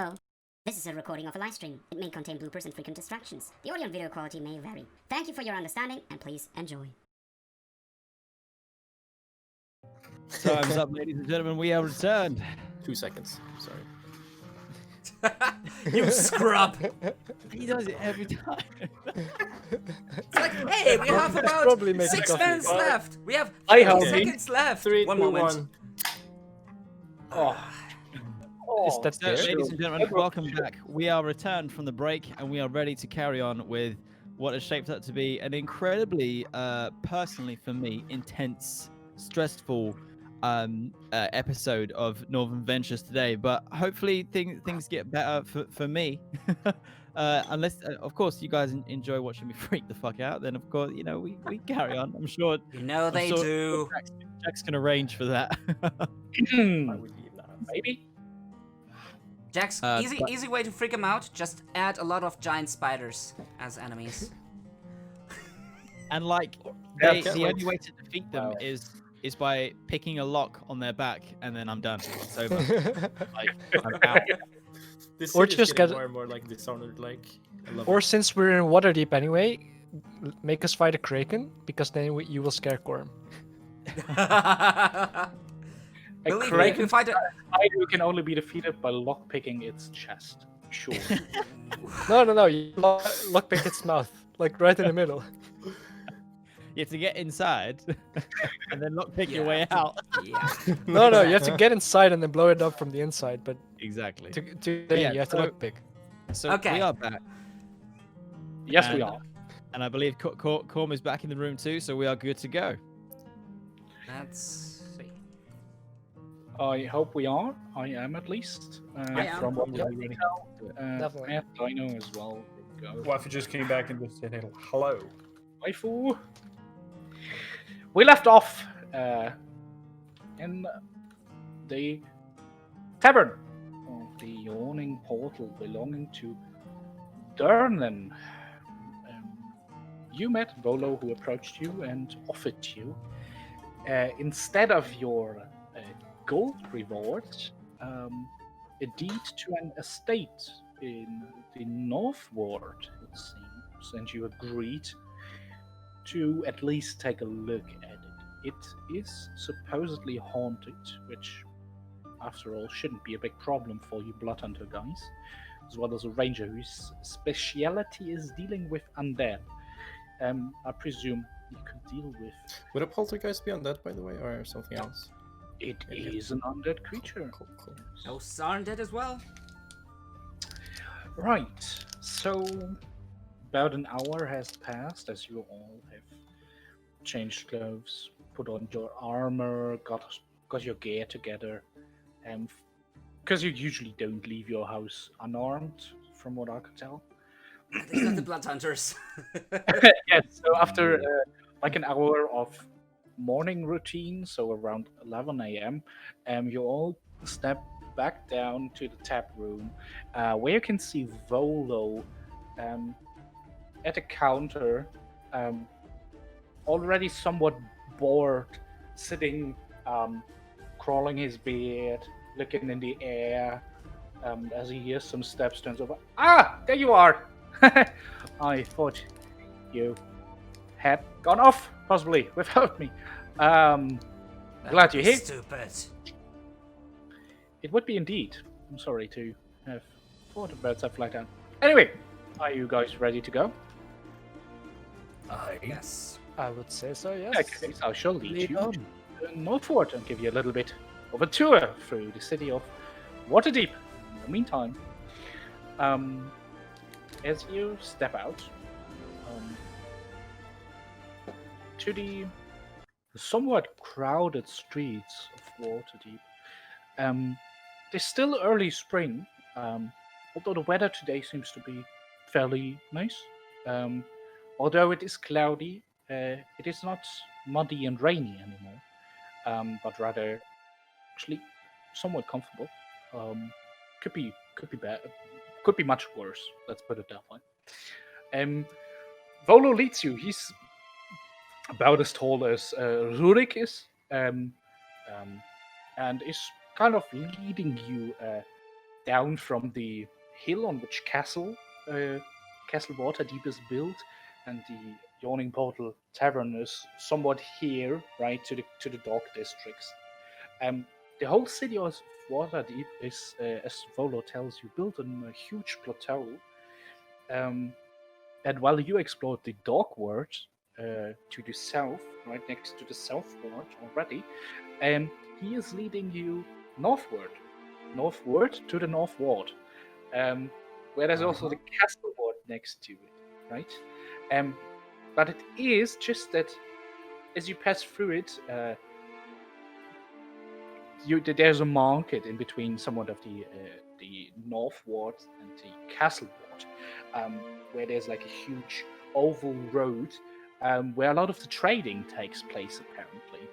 Uh-oh. This is a recording of a live stream. It may contain bloopers and frequent distractions. The audio and video quality may vary. Thank you for your understanding, and please enjoy. Time's up, ladies and gentlemen. We are returned. 2 seconds. Sorry. You scrub! He does it every time. It's like, hey, we have about probably make 6 coffee. minutes left. We have I 30 hope. seconds left. 3, One 2, moment. 1. Oh. Is that So, scary? ladies and gentlemen, welcome back. We are returned from the break, and we are ready to carry on with what has shaped up to be an incredibly, personally for me, intense, stressful episode of Northern Ventures today. But hopefully things get better for me. Unless, of course, you guys enjoy watching me freak the fuck out, then of course, you know, we carry on. I'm sure. You know they do. Jack's can arrange for that. I would leave now. Maybe. Jax, easy way to freak them out. Just add a lot of giant spiders as enemies. And like, Yeah, the only way to defeat them Wow. is by picking a lock on their back, and then I'm done. It's over. Like, I'm out. This Or series just getting get- more and more like Dishonored. Like, I love Or it. since we're in Waterdeep anyway, make us fight a Kraken, because then you will scare Korm. Believe me, Kraken if you fight a... spider can only be defeated by lockpicking its chest. Sure. No, you lockpick its mouth, like right in the middle. You have to get inside, and then lockpick your Yeah. way out. Yeah. No, you have to get inside and then blow it up from the inside, but Exactly. you have to lockpick. So Okay. we are back, Yes, we And- are. and I believe Korm is back in the room too, so we are good to go. Let's see. I hope we are. I am at least. I am. From what I really tell. Definitely. And Dino as well. There we go. What if you just came back and just said hello? Waifu. We left off in the tavern of the yawning portal belonging to Durnan. You met Volo, who approached you and offered you, instead of your gold reward, a deed to an estate in the Northward, it seems, and you agreed to at least take a look at it. It is supposedly haunted, which, after all, shouldn't be a big problem for you blood hunter guys, as well as a ranger whose speciality is dealing with undead. I presume you could deal with. Would a poltergeist be undead, by the way, or something else? It is an undead creature. Cool. Ghosts aren't dead as well? Right. So, about an hour has passed as you all have changed clothes, put on your armor, got your gear together, because you usually don't leave your house unarmed, from what I could tell. They're not the blood hunters. Yes. So after like an hour of morning routine, so around 11 a.m., you all step back down to the tap room, where you can see Volo at a counter, already somewhat bored, sitting, crawling his beard, looking in the air, as he hears some steps, turns over. Ah, there you are! I thought you had gone off, possibly, without me. Glad you're here. Stupid. It would be indeed. I'm sorry to have thought about stuff like that. Anyway, are you guys ready to go? Yes. I would say so, yes. Okay, so I shall lead Lead you on. to Northward and give you a little bit of a tour through the city of Waterdeep. In the meantime, as you step out to the somewhat crowded streets of Waterdeep, it's still early spring, although the weather today seems to be fairly nice. Although it is cloudy, it is not muddy and rainy anymore, but rather actually somewhat comfortable. Could be bad, could be much worse. Let's put it that way. Volo leads you. He's about as tall as Rurik is, and is kind of leading you down from the hill on which Castle Waterdeep is built, and the Yawning Portal Tavern is somewhat here, right to the dock districts. The whole city of Waterdeep is, as Volo tells you, built on a huge plateau. And while you explored the Dogward to the south, right next to the southward already, he is leading you northward to the northward, where there's also the castle ward next to it, right? But it is just that as you pass through it, there's a market in between somewhat of the north ward and the castle ward, where there's like a huge oval road where a lot of the trading takes place apparently.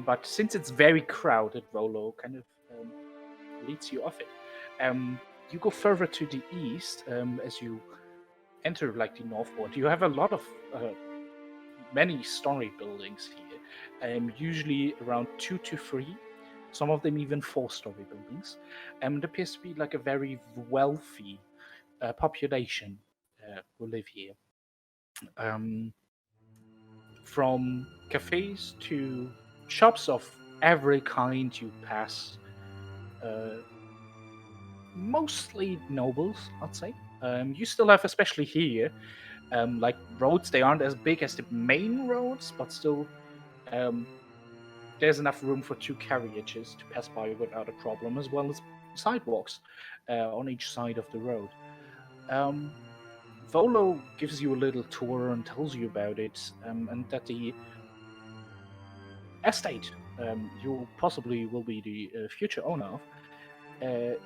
But since it's very crowded, Volo kind of leads you off it. You go further to the east as you enter like the north ward. You have a lot of many story buildings here, usually around 2 to 3. Some of them even 4-story buildings. It appears to be like a very wealthy population who live here. From cafes to shops of every kind you pass. Mostly nobles, I'd say. You still have, especially here, like roads. They aren't as big as the main roads, but still there's enough room for 2 carriages to pass by without a problem, as well as sidewalks on each side of the road. Volo gives you a little tour and tells you about it, and that the estate you possibly will be the future owner of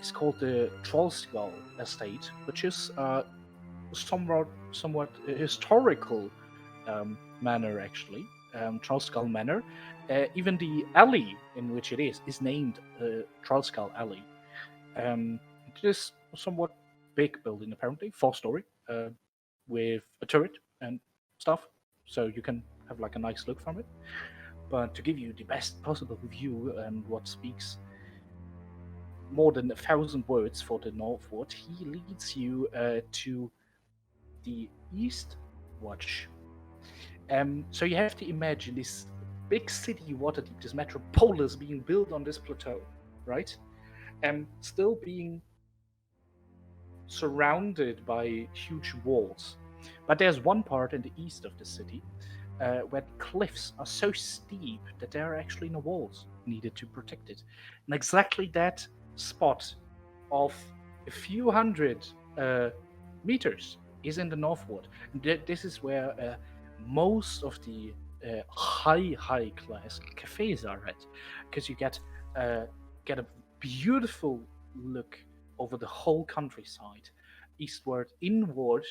is called the Trollskull Estate, which is somewhat historical manor, actually. Trollskull Manor. Even the alley in which it is named Trollskull Alley. It is a somewhat big building, apparently, 4-story, with a turret and stuff, so you can have like a nice look from it. But to give you the best possible view and what speaks more than 1,000 words for the northward, he leads you to the east watch. So you have to imagine this big city, Waterdeep, this metropolis being built on this plateau, right? Still being surrounded by huge walls. But there's one part in the east of the city where the cliffs are so steep that there are actually no walls needed to protect it. And exactly that spot of a few hundred meters is in the northward. This is where most of the high class cafes are at, because you get a beautiful look over the whole countryside, eastward, inward.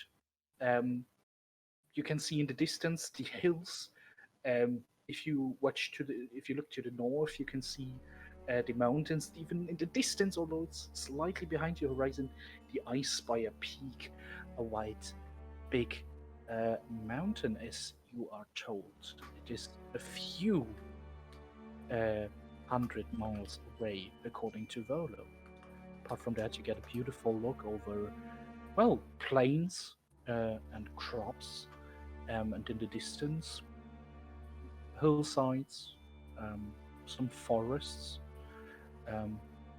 You can see in the distance the hills. If you look to the north, you can see the mountains. Even in the distance, although it's slightly behind your horizon, the Ice Spire Peak, a white, big mountain, as you are told. It is a few 100 miles away, according to Volo. Apart from that, you get a beautiful look over, well, plains and crops, and in the distance, hillsides, some forests.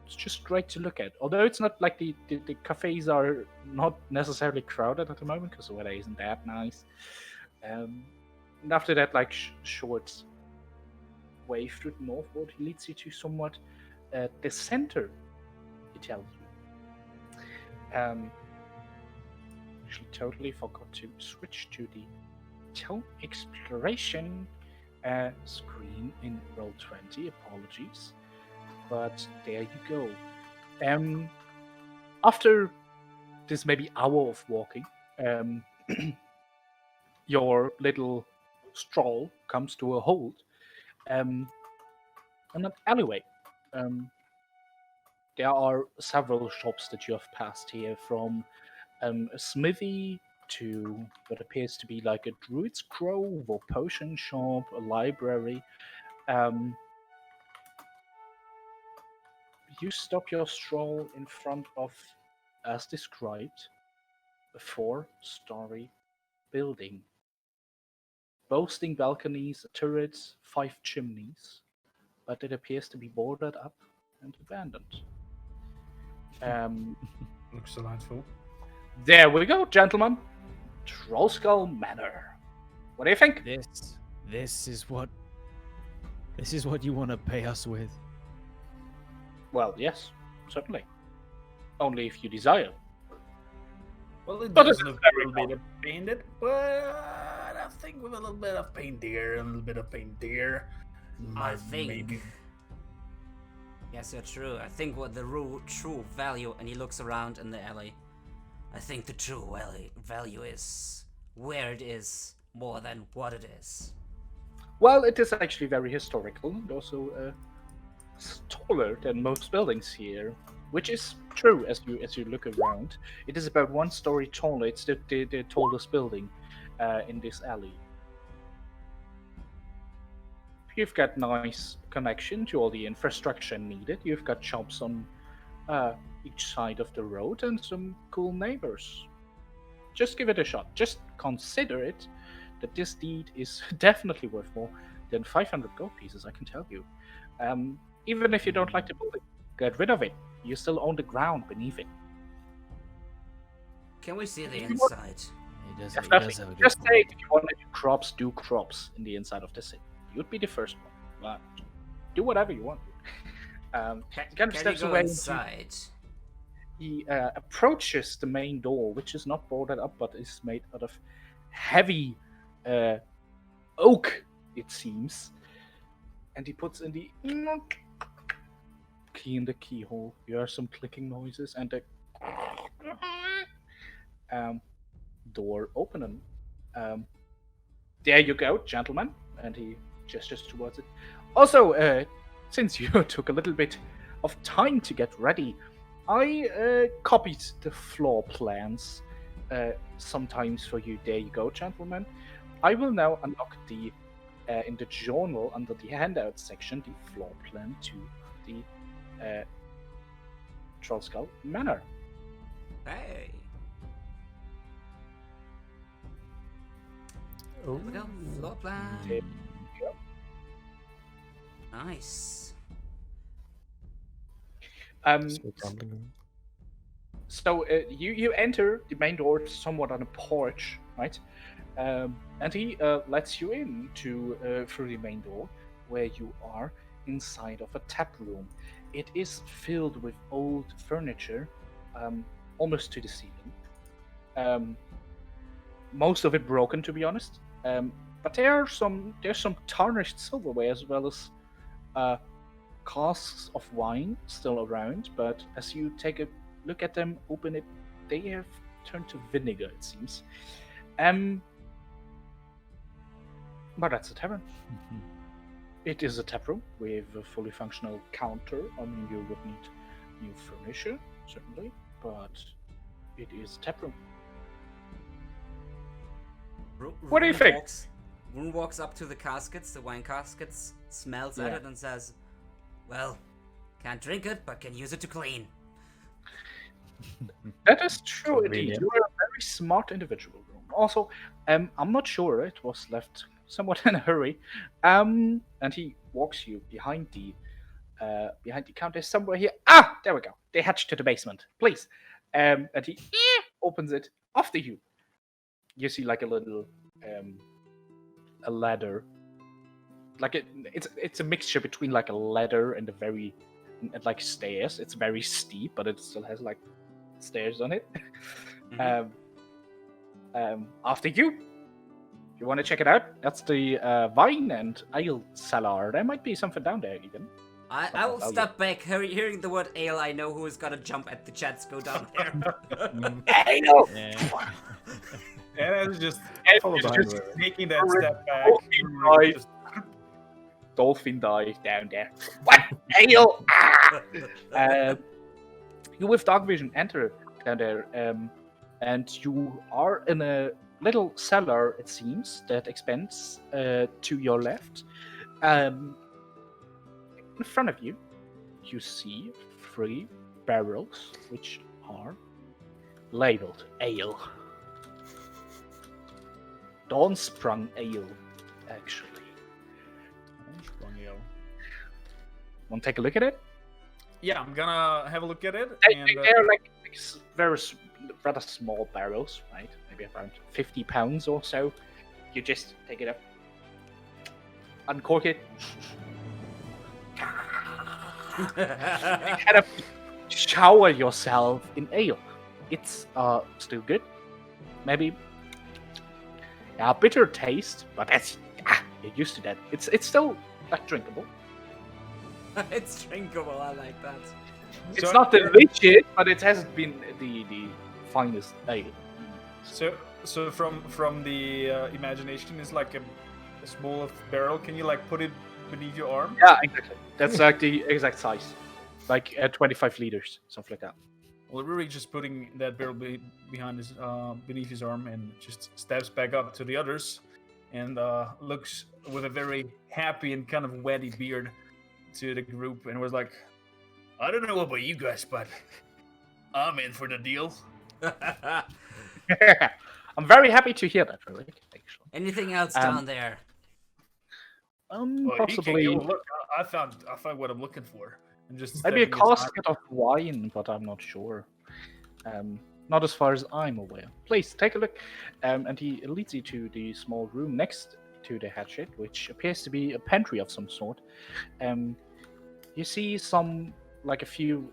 It's just great to look at. Although it's not like the cafes are not necessarily crowded at the moment, because the weather isn't that nice. And after that, like short way through the northward, he leads you to somewhat the center, he tells you. Actually, totally forgot to switch to the town exploration screen in Roll20. Apologies. But there you go. After this maybe hour of walking, your little stroll comes to a halt in an alleyway. There are several shops that you have passed here, from a smithy to what appears to be like a druid's grove or potion shop, a library. you stop your stroll in front of, as described, a 4-story building, boasting balconies, turrets, 5 chimneys, but it appears to be boarded up and abandoned. Looks delightful. There we go, gentlemen. Trollskull Manor. What do you think? This is what you want to pay us with. Well, yes, certainly. Only if you desire. Well, it But does it's look very a little bit painted, but I think with a little bit of paint here and a little bit of paint there, I think. maybe. Yes, you're true. I think what the true value, and he looks around in the alley. I think the true value is where it is more than what it is. Well, it is actually very historical and also taller than most buildings here, which is true as you look around. It is about 1 story taller. It's the tallest building in this alley. You've got nice connection to all the infrastructure needed. You've got shops on each side of the road and some cool neighbors. Just give it a shot. Just consider it that this deed is definitely worth more than 500 gold pieces, I can tell you. Even if you don't like the building, get rid of it. You still own the ground beneath it. Can we see the inside? He does Definitely. have a good Just point. say if you want to do crops in the inside of the city. You'd be the first one. But do whatever you want. Kind of Can steps we go away. inside? He approaches the main door, which is not boarded up, but is made out of heavy oak, it seems. And he puts in the key in the keyhole. You hear some clicking noises and the door opening. There you go, gentlemen. And he gestures towards it. Also, since you took a little bit of time to get ready, I copied the floor plans sometimes for you. There you go, gentlemen. I will now unlock the in the journal under the handout section the floor plan to the Trollskull Manor. Hey. Oh. There we go. Floor plan. There you go. Nice. So you enter the main door somewhat on a porch, right? And he lets you in through the main door, where you are inside of a tap room. It is filled with old furniture, almost to the ceiling. Most of it broken, to be honest. But there's some tarnished silverware as well as casks of wine still around. But as you take a look at them, open it, they have turned to vinegar, it seems. But that's a tavern. It is a tap room with a fully functional counter. I mean, you would need new furniture, certainly, but it is a tap room. What do you think? Rune walks up to the caskets, the wine caskets, smells at it and says, well, can't drink it, but can use it to clean. That is true indeed. Convenient. You are a very smart individual. Also, I'm not sure, it was left somewhat in a hurry. And he walks you behind the counter somewhere here. Ah, there we go. They hatched to the basement. Please. And he opens it after you. You see like a little a ladder. Like it's a mixture between like a ladder and like stairs. It's very steep, but it still has like stairs on it. After you. If you want to check it out, that's the wine and ale cellar. There might be something down there even. I will step back. Hearing the word ale, I know who is gonna jump at the chance go down there. Ale! Yeah. And I was just Followed by just Rurik. taking that Rurik. step back. Dolphin dive. Just- Dolphin dive down there. What? Ale! Ah! You with dark vision enter down there, and you are in a little cellar, it seems, that expands to your left. In front of you, you see 3 barrels, which are labeled ale. Dawn-sprung ale, actually. Want to take a look at it? Yeah, I'm gonna have a look at it. They're like very rather small barrels, right? Maybe around 50 pounds or so. You just take it up, uncork it, and kind of shower yourself in ale. It's still good. Maybe a bitter taste, but that's you're used to that. It's still like drinkable. It's drinkable. I like that. It's not delicious, but it hasn't been the finest ale. So from the imagination is like a small barrel. Can you like put it beneath your arm? Yeah, exactly. That's like the exact size, like 25 liters, something like that. Well, Rurik just putting that barrel behind his beneath his arm and just steps back up to the others, and looks with a very happy and kind of wetty beard to the group, and was like, "I don't know about you guys, but I'm in for the deal." I'm very happy to hear that, Rurik, actually. Anything else down there? Well, you Possibly can go look. I found what I'm looking for. And just maybe a stepping aside. casket of wine, but I'm not sure. Not as far as I'm aware. Please take a look. And he leads you to the small room next to the hatchet, which appears to be a pantry of some sort. You see some, like a few,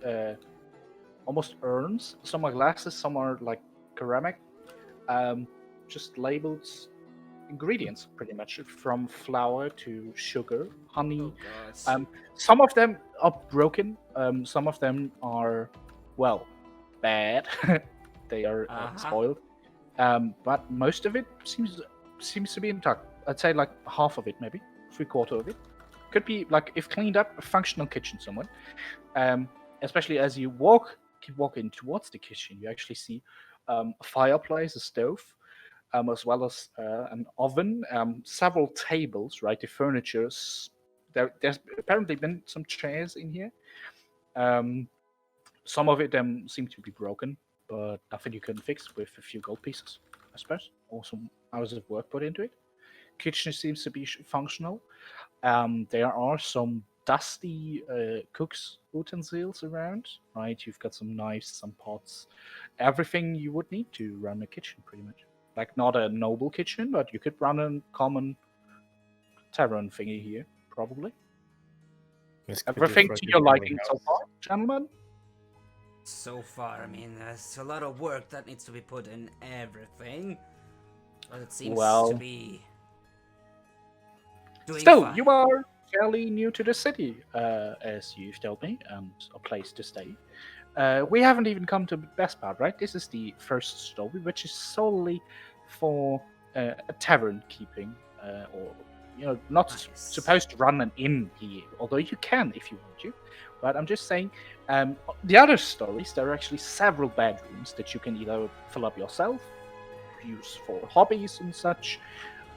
almost urns. Some are glasses, some are like ceramic. Just labeled ingredients, pretty much, from flour to sugar, honey. Oh, God. Some of them are broken. Some of them are, well, bad. They are spoiled. But most of it seems to be intact. I'd say like half of it, maybe 3/4 of it. Could be like, if cleaned up, a functional kitchen somewhere. Especially as you keep walking towards the kitchen, you actually see a fireplace, a stove, as well as an oven, several tables, right? The furniture. There's apparently been some chairs in here. Some of it seem to be broken, but nothing you couldn't fix with a few gold pieces, I suppose, or some hours of work put into it. Kitchen seems to be functional. There are some dusty cook's utensils around, right? You've got some knives, some pots, everything you would need to run a kitchen, pretty much. Like, not a noble kitchen, but you could run a common tavern thingy here, probably. Everything to your liking so far, gentlemen? So far, I mean, there's a lot of work that needs to be put in everything. But it seems to be doing Still, fine. you are fairly new to the city, as you've told me, and a place to stay. We haven't even come to the best part, right? This is the first story, which is solely for a tavern keeping, or not supposed to run an inn here, although you can if you want to. But I'm just saying, the other stories, there are actually several bedrooms that you can either fill up yourself, use for hobbies and such,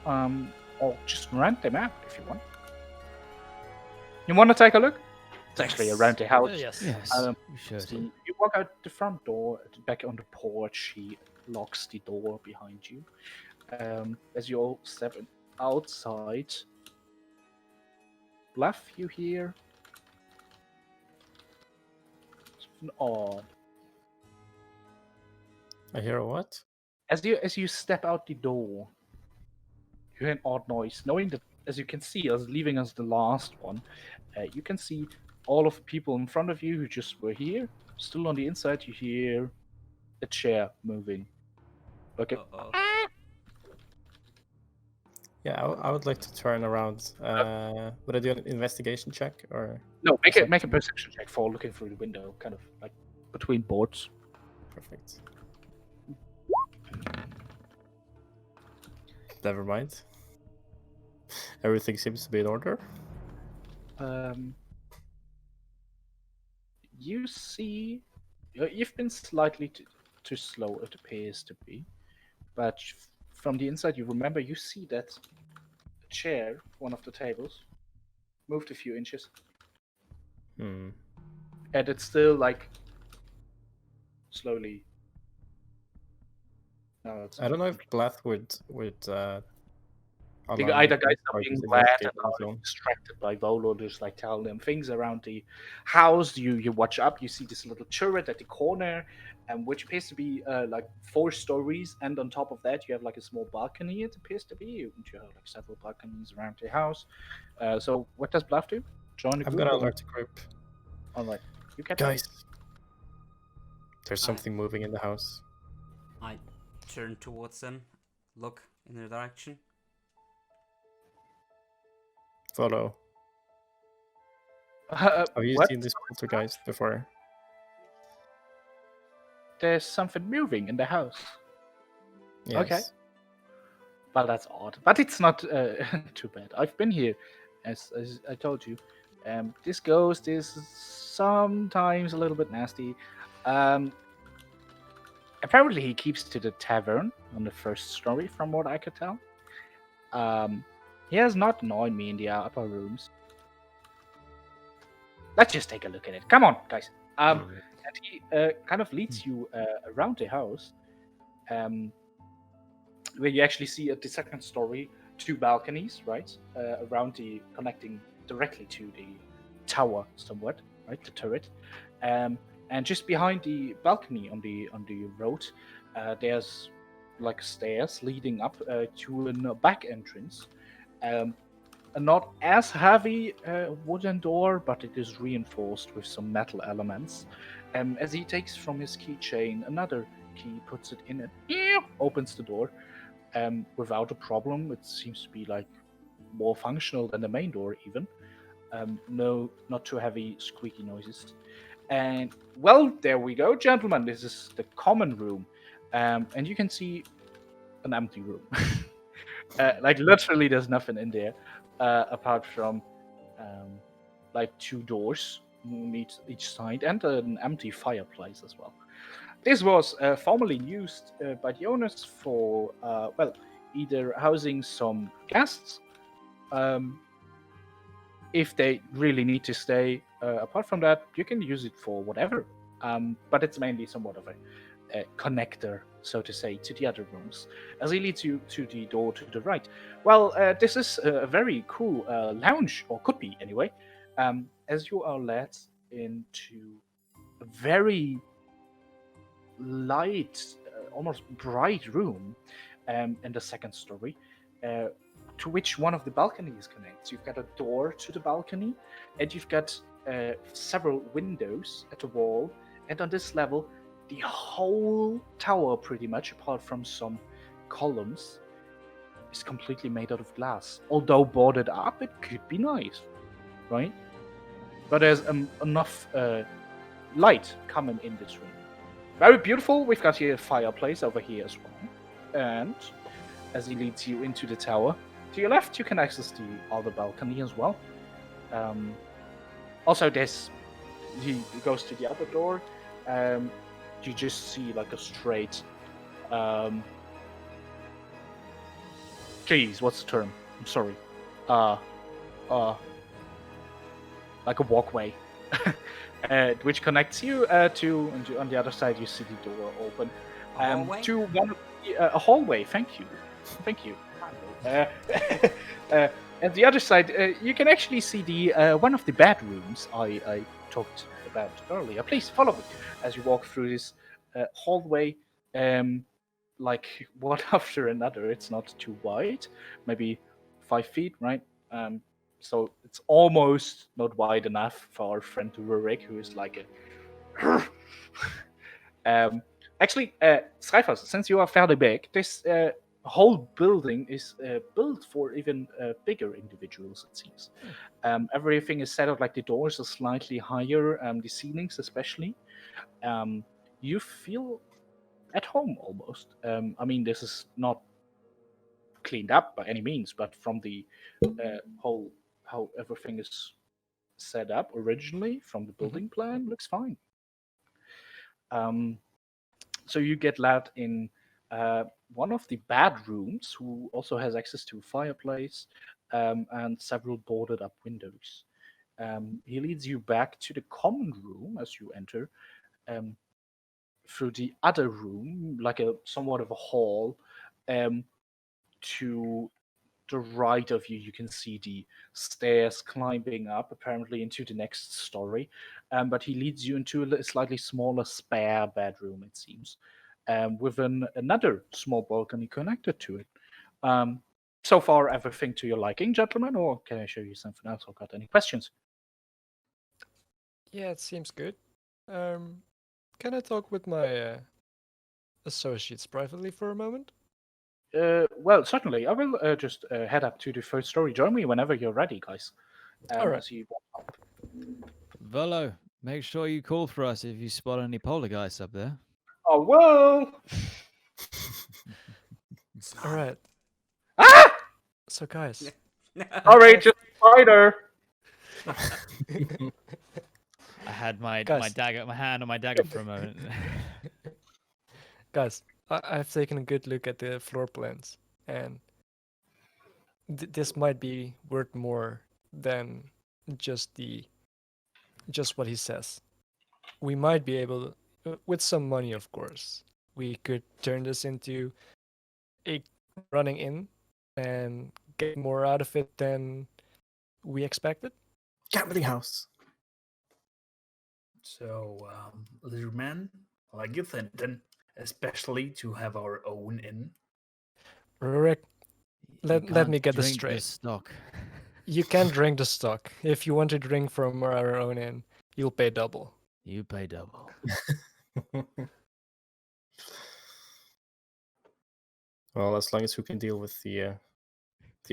or just rent them out if you want. You want to take a look? It's actually around the house. Yes, we should. So you walk out the front door, back on the porch. He locks the door behind you. As you all step outside, Blath, you hear something odd. I hear a what? As you step out the door, you hear an odd noise. Knowing that, as you can see, as leaving us the last one, you can see all of the people in front of you who just were here. Still on the inside, you hear a chair moving. Okay. Yeah, I would like to turn around. Would I do an investigation check or? No, make a perception check for looking through the window, kind of like between boards. Perfect. Never mind. Everything seems to be in order. You see, you've been slightly too slow, it appears to be, but from the inside, you remember you see that chair, one of the tables, moved a few inches. and it's still like slowly. No, it's I don't know if Blath would the allow either me guys to are being participate glad in and the are zone. distracted by Volo, just like telling them things around the house. You watch up, you see this little turret at the corner, which appears to be like 4 stories, and on top of that you have like a small balcony. It appears to be you have like several balconies around the house. So what does Bluff do? Join the I'm group? gonna or- alert the group. All right, you get Guys, there's Aye. something moving in the house. I turn towards them, look in their direction. Follow. Have Have you what? seen this poltergeist before? There's something moving in the house. Yes. Okay. Well, that's odd, but it's not too bad. I've been here, as I told you. This ghost is sometimes a little bit nasty. Apparently, he keeps to the tavern on the first story, from what I could tell. He has not annoyed me in the upper rooms. Let's just take a look at it. Come on, guys. And he kind of leads you around the house, where you actually see at the second story 2 balconies, right, around connecting directly to the tower, somewhat, right, the turret. And just behind the balcony on the road, there's like stairs leading up to a back entrance. A not as heavy wooden door, but it is reinforced with some metal elements. As he takes from his keychain another key, puts it in it, opens the door without a problem. It seems to be like more functional than the main door, even. No, not too heavy squeaky noises. And well, there we go, gentlemen. This is the common room, and you can see an empty room. Like literally, there's nothing in there apart from like 2 doors on each side and an empty fireplace as well. This was formerly used by the owners for well, either housing some guests, if they really need to stay. Apart from that, you can use it for whatever. But it's mainly somewhat of a connector, so to say, to the other rooms, as he leads you to the door to the right. Well, this is a very cool lounge, or could be anyway, as you are led into a very light, almost bright room in the second story, to which one of the balconies connects. You've got a door to the balcony, and you've got several windows at the wall, and on this level, the whole tower, pretty much, apart from some columns, is completely made out of glass. Although boarded up, it could be nice, right? But there's enough light coming in this room. Very beautiful. We've got here a fireplace over here as well. And as he leads you into the tower, to your left, you can access the other balcony as well. Also, he goes to the other door. You just see like a straight. Geez, what's the term? I'm sorry. Like a walkway, which connects you to. And on the other side, you see the door open. A hallway? To one of a hallway. Thank you. And the other side, you can actually see the one of the bedrooms I talked about earlier. Please follow me as you walk through this hallway, like one after another. It's not too wide, maybe 5 feet, right? So it's almost not wide enough for our friend Rurik, who is like a. Actually, Zraythas, since you are fairly big, this whole building is built for even bigger individuals, it seems. Everything is set up, like the doors are slightly higher, the ceilings especially. You feel at home almost. I mean, this is not cleaned up by any means, but from the whole, how everything is set up originally from the building plan, looks fine. So you get led in one of the bedrooms, who also has access to a fireplace and several boarded up windows. He leads you back to the common room as you enter, through the other room, like a somewhat of a hall. To the right of you, you can see the stairs climbing up, apparently into the next story. But he leads you into a slightly smaller spare bedroom, it seems, with another small balcony connected to it. So far, everything to your liking, gentlemen, or can I show you something else or got any questions? Yeah, it seems good. Can I talk with my associates privately for a moment? Well, certainly. I will just head up to the first story. Join me whenever you're ready, guys. All right. As you walk up. Volo, make sure you call for us if you spot any poltergeists up there. Oh, whoa! It's All not. right. Ah! So, guys, Sorry, just a spider. I had my Guys. dagger, my hand on my dagger for a moment. guys, I've taken a good look at the floor plans, and this might be worth more than just what he says. We might be able, with some money, of course, we could turn this into a running in and get more out of it than we expected. Gambling house. So, little man, like you think, then, especially to have our own inn. Rurik, let You me can't get this drink straight. stock. You can drink the stock. If you want to drink from our own inn, you'll pay double. You pay double. Well, as long as we can deal with the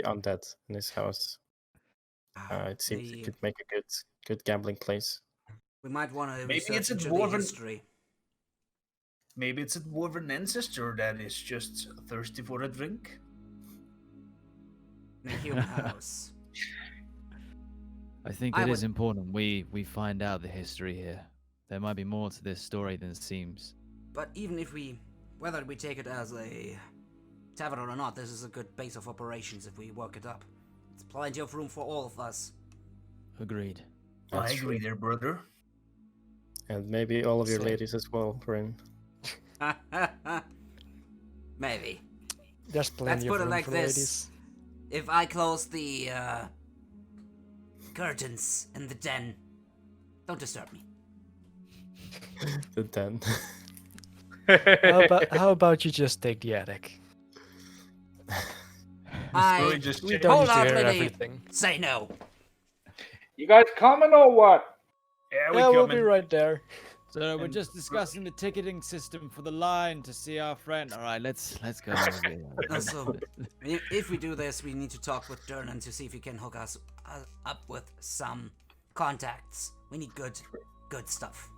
undead in this house, it seems it could make a good gambling place. We might want to Maybe it's research a into the dwarven- history. Maybe it's a dwarven ancestor that is just thirsty for a drink. In a human house. I think I it is would- important we find out the history here. There might be more to this story than it seems. But even if whether we take it as a tavern or not, this is a good base of operations if we work it up. It's plenty of room for all of us. Agreed. I That's agree there, brother. And maybe all of your Same. ladies as well, Rune. Maybe. There's plenty put of it room like for this. ladies. If I close the curtains in the den, don't disturb me. The den. How about you just take the attic? Really I just We check- don't Hold need to on, hear lady. everything. say no. You guys coming or what? Yeah, Yeah, we'll coming. be right there. So we're And- just discussing the ticketing system for the line to see our friend. All right, let's go. Also, if we do this, we need to talk with Durnan to see if he can hook us up with some contacts. We need good stuff.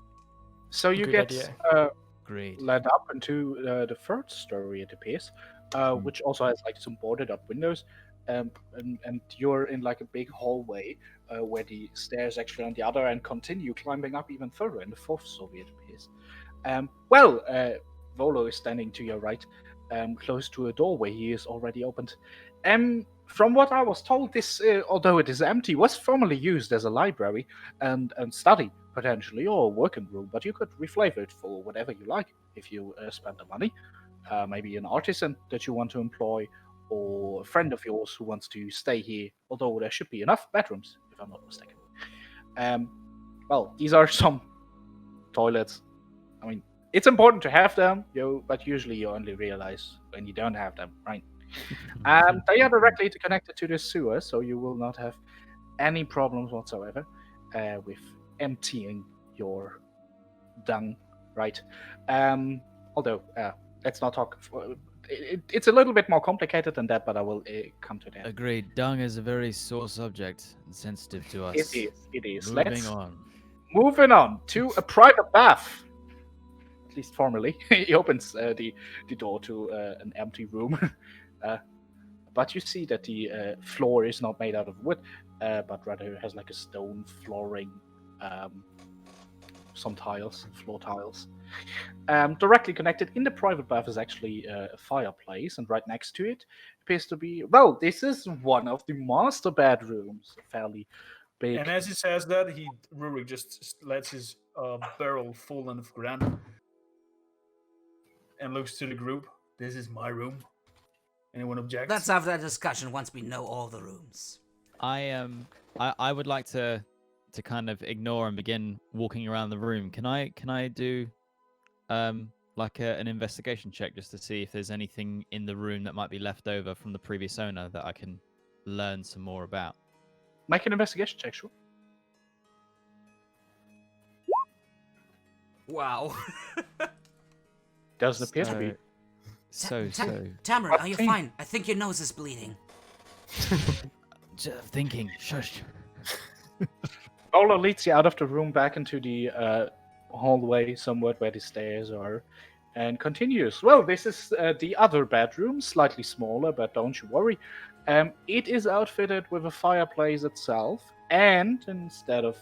So you Good get idea. Agreed. led up into the third story at the piece, which also has like some boarded up windows, and you're in like a big hallway where the stairs actually on the other end continue climbing up even further in the fourth story at the piece. Volo is standing to your right, close to a doorway he is already opened. From what I was told, this, although it is empty, was formerly used as a library and study, potentially, or a working room, but you could reflavor it for whatever you like if you spend the money. Maybe an artisan that you want to employ, or a friend of yours who wants to stay here, although there should be enough bedrooms, if I'm not mistaken. Well, these are some toilets. I mean, it's important to have them, but usually you only realize when you don't have them, right? They are directly connected to the sewer, so you will not have any problems whatsoever with emptying your dung, right? Although, let's not talk. It's a little bit more complicated than that, but I will come to that. Agreed. Dung is a very sore subject and sensitive to us. It is. Moving on. Moving on to a private bath. At least formally, he opens the door to an empty room. But you see that the floor is not made out of wood, but rather has like a stone flooring, some tiles, floor tiles. Directly connected in the private bath is actually a fireplace, and right next to it appears to be, well, this is one of the master bedrooms, a fairly big. And as he says that, Rurik just lets his barrel fall on the ground and looks to the group. This is my room. Anyone object? Let's have that discussion once we know all the rooms. I would like to kind of ignore and begin walking around the room. Can I do like an investigation check just to see if there's anything in the room that might be left over from the previous owner that I can learn some more about? Make an investigation check, sure. Wow. Doesn't appear to be. Tamron, are you fine? I think your nose is bleeding. Just thinking. Shush. Ola leads you out of the room back into the hallway, somewhat where the stairs are, and continues. Well, this is the other bedroom, slightly smaller, but don't you worry. It is outfitted with a fireplace itself, and instead of...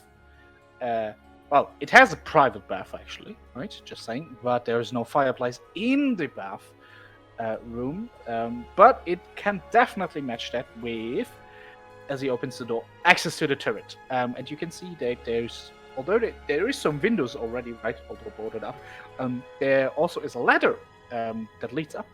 well, it has a private bath, actually, right? Just saying. But there is no fireplace in the bath room. But it can definitely match that with, as he opens the door, access to the turret. And you can see that there's... Although there is some windows already, right, although boarded up, there also is a ladder that leads up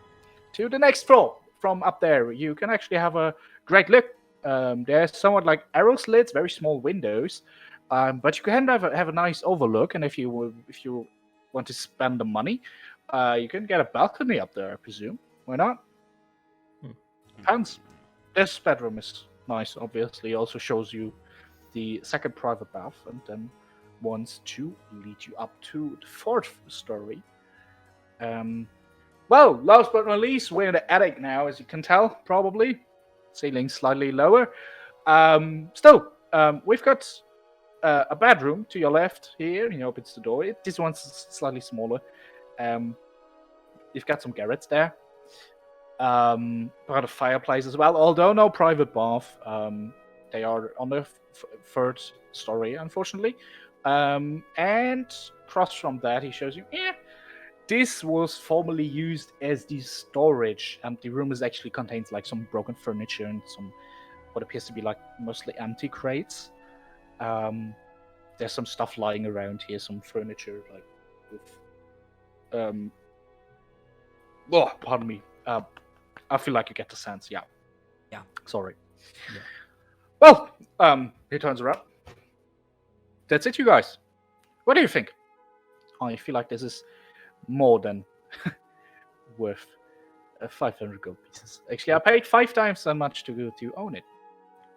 to the next floor. From up there, you can actually have a great look. There's somewhat like arrow slits, very small windows, but you can have a nice overlook. And if you want to spend the money, you can get a balcony up there, I presume. Why not? Depends. This bedroom is nice, obviously. Also shows you the second private bath, and then wants to lead you up to the fourth story. Well, last but not least, we're in the attic now, as you can tell, probably. Ceiling slightly lower. Still, we've got a bedroom to your left here. He opens the door. This one's slightly smaller. You've got some garrets there. Got a fireplace as well, although no private bath. They are on the third story, unfortunately. And across from that, he shows you, this was formerly used as the storage, and the room actually contains like some broken furniture and some what appears to be like mostly empty crates. There's some stuff lying around here, some furniture like with oh, pardon me. I feel like you get the sense, yeah. Sorry. Yeah. Well, he turns around. That's it, you guys. What do you think? I feel like this is more than worth 500 gold pieces. Actually, I paid 5 times so much to own it.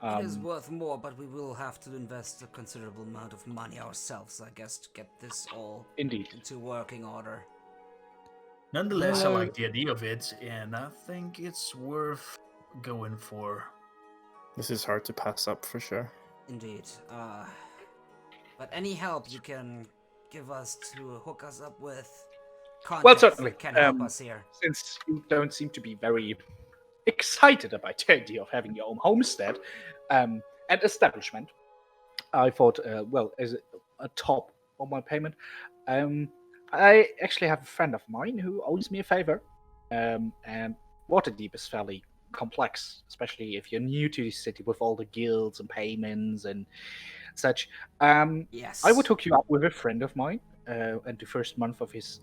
It is worth more, but we will have to invest a considerable amount of money ourselves, I guess, to get this all into working order. Nonetheless, I like the idea of it, and I think it's worth going for. This is hard to pass up for sure. Indeed. But any help you can give us to hook us up with contacts certainly. Can help us here. Since you don't seem to be very excited about the idea of having your own homestead and establishment, I thought, as a top of my payment, I actually have a friend of mine who owes me a favor, and Waterdeep is fairly complex, especially if you're new to the city with all the guilds and payments and such. Yes. I would hook you up with a friend of mine, and the first month of his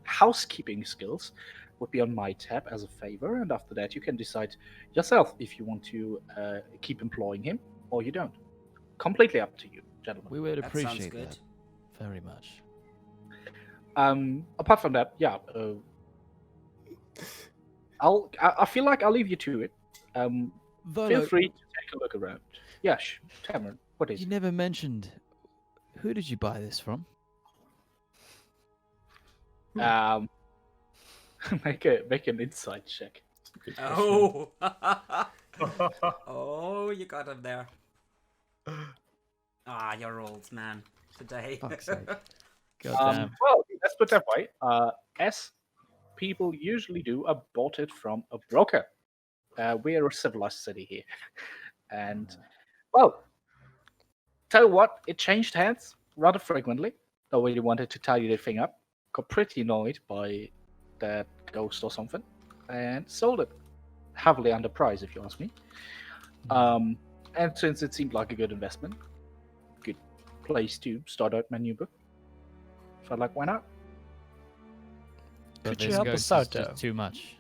housekeeping skills would be on my tab as a favor, and after that you can decide yourself if you want to keep employing him or you don't. Completely up to you, gentlemen. We would That sounds appreciate good. that very much. Apart from that, yeah, I feel like I'll leave you to it. Feel free to take a look around. Yeah, Tamron, what is You it? never mentioned. Who did you buy this from? Make an insight check. Oh! Oh, you got him there. You're old, man. Today. Fuck's sake. Goddamn. Well, let's put it that way. As people usually do, I bought it from a broker. We're a civilized city here. And, well, tell you what, it changed hands rather frequently. I really wanted to tidy the thing up. Got pretty annoyed by that ghost or something. And sold it. Heavily underpriced, if you ask me. And since it seemed like a good investment, place to start out my new book. Felt like, why not? But Could you this help ghost us is out, just though? too much.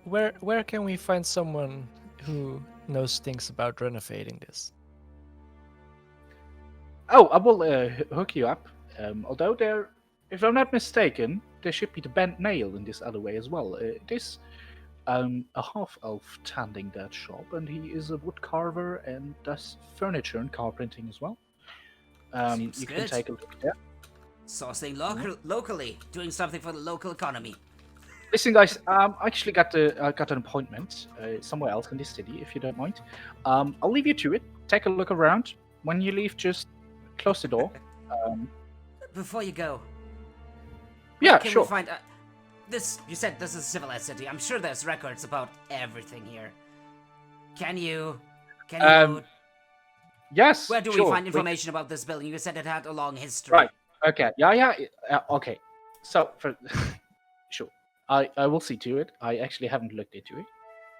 Where can we find someone who knows things about renovating this? Oh, I will hook you up. Although there, if I'm not mistaken, there should be the bent nail in this other way as well. It is a half-elf tending that shop, and he is a wood carver and does furniture and carpenting as well. Seems You good. can take a look there. Sourcing locally, doing something for the local economy. Listen, guys, I actually got an appointment somewhere else in this city, if you don't mind. I'll leave you to it. Take a look around. When you leave, just close the door. Before you go, Yeah, can sure. we find this? You said this is a civilized city. I'm sure there's records about everything here. Can you? Yes. Where do sure. we find information about this building? You said it had a long history. Right. Okay. Yeah. Okay. So, sure. I will see to it. I actually haven't looked into it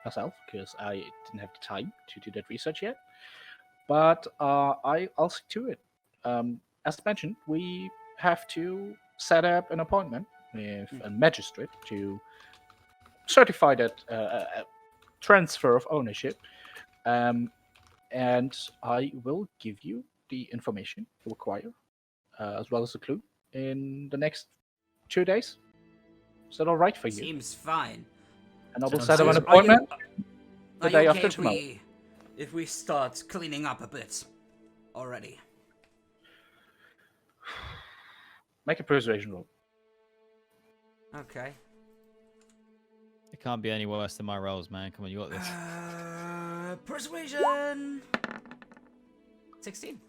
myself because I didn't have the time to do that research yet. But I'll see to it. As mentioned, we have to set up an appointment with a magistrate to certify that transfer of ownership. And I will give you the information you require, as well as a clue, in the next 2 days. Is that all right for you? Seems fine. And I will Sounds set up an good. appointment the Are day you after okay tomorrow. if we start cleaning up a bit already? Make a persuasion roll. Okay. It can't be any worse than my rolls, man. Come on, you got this. Persuasion. 16.